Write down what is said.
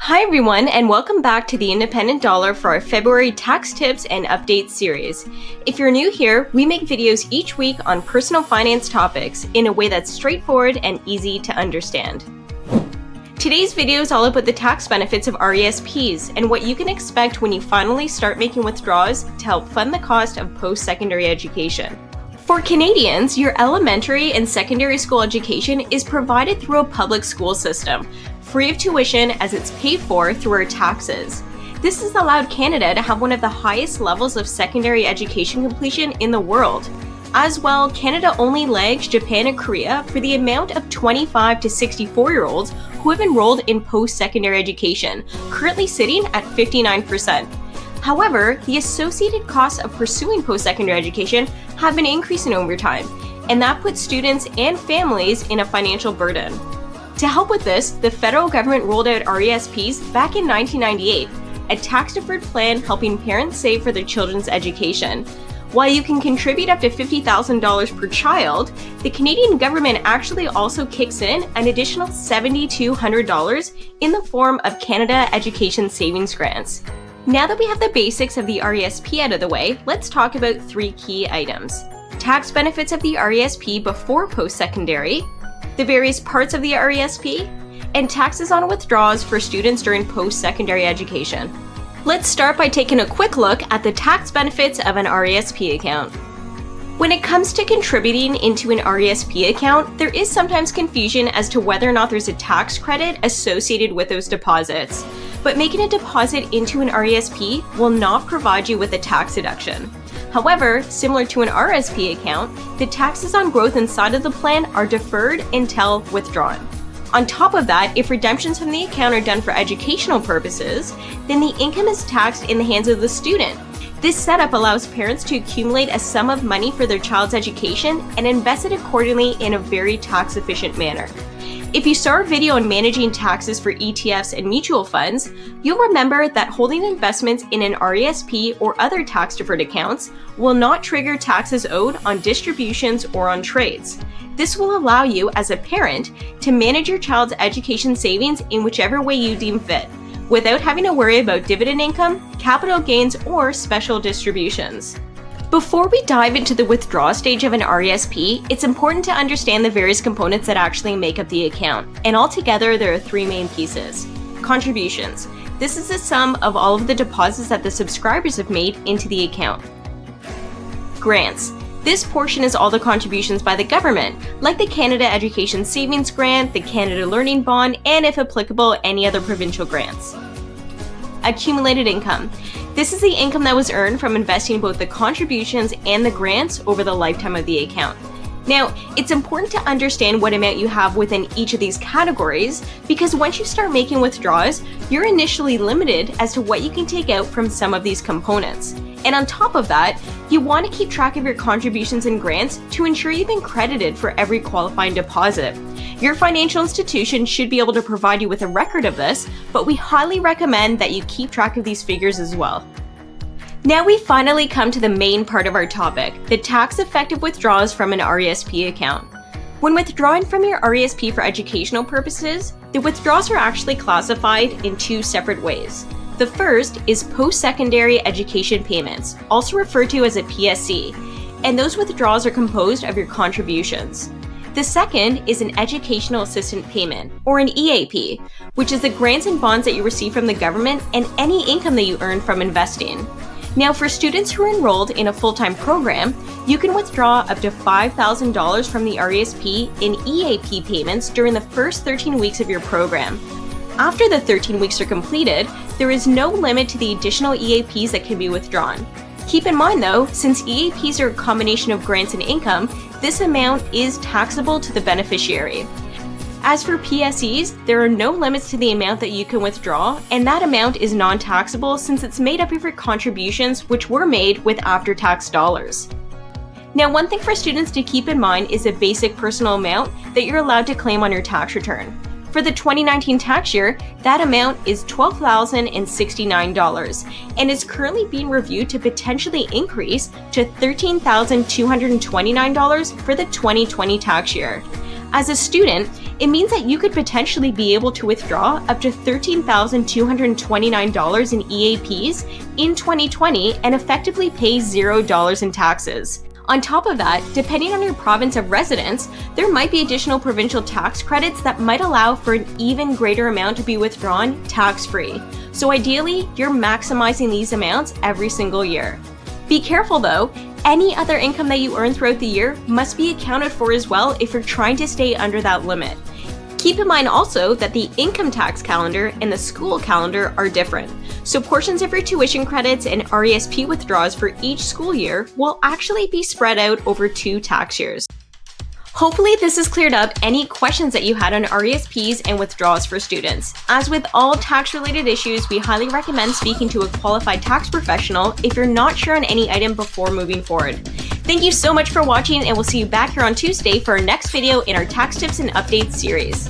Hi everyone, and welcome back to the Independent Dollar for our February tax tips and updates series. If you're new here, we make videos each week on personal finance topics in a way that's straightforward and easy to understand. Today's video is all about the tax benefits of RESPs and what you can expect when you finally start making withdrawals to help fund the cost of post-secondary education. For Canadians, your elementary and secondary school education is provided through a public school system, free of tuition as it's paid for through our taxes. This has allowed Canada to have one of the highest levels of secondary education completion in the world. As well, Canada only lags Japan and Korea for the amount of 25 to 64-year-olds who have enrolled in post-secondary education, currently sitting at 59%. However, the associated costs of pursuing post-secondary education have been increasing over time, and that puts students and families in a financial burden. To help with this, the federal government rolled out RESPs back in 1998, a tax-deferred plan helping parents save for their children's education. While you can contribute up to $50,000 per child, the Canadian government actually also kicks in an additional $7,200 in the form of Canada Education Savings Grants. Now that we have the basics of the RESP out of the way, let's talk about three key items: tax benefits of the RESP before post-secondary, the various parts of the RESP, and taxes on withdrawals for students during post-secondary education. Let's start by taking a quick look at the tax benefits of an RESP account. When it comes to contributing into an RESP account, there is sometimes confusion as to whether or not there's a tax credit associated with those deposits. But making a deposit into an RESP will not provide you with a tax deduction. However, similar to an RSP account, the taxes on growth inside of the plan are deferred until withdrawn. On top of that, if redemptions from the account are done for educational purposes, then the income is taxed in the hands of the student. This setup allows parents to accumulate a sum of money for their child's education and invest it accordingly in a very tax-efficient manner. If you saw our video on managing taxes for ETFs and mutual funds, you'll remember that holding investments in an RESP or other tax-deferred accounts will not trigger taxes owed on distributions or on trades. This will allow you, as a parent, to manage your child's education savings in whichever way you deem fit, without having to worry about dividend income, capital gains, or special distributions. Before we dive into the withdrawal stage of an RESP, it's important to understand the various components that actually make up the account. And altogether, there are three main pieces. Contributions. This is the sum of all of the deposits that the subscribers have made into the account. Grants. This portion is all the contributions by the government, like the Canada Education Savings Grant, the Canada Learning Bond, and if applicable, any other provincial grants. Accumulated income. This is the income that was earned from investing both the contributions and the grants over the lifetime of the account. Now, it's important to understand what amount you have within each of these categories, because once you start making withdrawals, you're initially limited as to what you can take out from some of these components. And on top of that, you want to keep track of your contributions and grants to ensure you've been credited for every qualifying deposit. Your financial institution should be able to provide you with a record of this, but we highly recommend that you keep track of these figures as well. Now we finally come to the main part of our topic, the tax-effective withdrawals from an RESP account. When withdrawing from your RESP for educational purposes, the withdrawals are actually classified in two separate ways. The first is post-secondary education payments, also referred to as a PSC, and those withdrawals are composed of your contributions. The second is an educational assistant payment, or an EAP, which is the grants and bonds that you receive from the government and any income that you earn from investing. Now, for students who are enrolled in a full-time program, you can withdraw up to $5,000 from the RESP in EAP payments during the first 13 weeks of your program. After the 13 weeks are completed, there is no limit to the additional EAPs that can be withdrawn. Keep in mind though, since EAPs are a combination of grants and income, this amount is taxable to the beneficiary. As for PSEs, there are no limits to the amount that you can withdraw, and that amount is non-taxable since it's made up of your contributions which were made with after-tax dollars. Now, one thing for students to keep in mind is a basic personal amount that you're allowed to claim on your tax return. For the 2019 tax year, that amount is $12,069 and is currently being reviewed to potentially increase to $13,229 for the 2020 tax year. As a student, it means that you could potentially be able to withdraw up to $13,229 in EAPs in 2020 and effectively pay $0 in taxes. On top of that, depending on your province of residence, there might be additional provincial tax credits that might allow for an even greater amount to be withdrawn tax-free. So ideally, you're maximizing these amounts every single year. Be careful though, any other income that you earn throughout the year must be accounted for as well if you're trying to stay under that limit. Keep in mind also that the income tax calendar and the school calendar are different. So portions of your tuition credits and RESP withdrawals for each school year will actually be spread out over 2 tax years. Hopefully this has cleared up any questions that you had on RESPs and withdrawals for students. As with all tax-related issues, we highly recommend speaking to a qualified tax professional if you're not sure on any item before moving forward. Thank you so much for watching, and we'll see you back here on Tuesday for our next video in our Tax Tips and Updates series.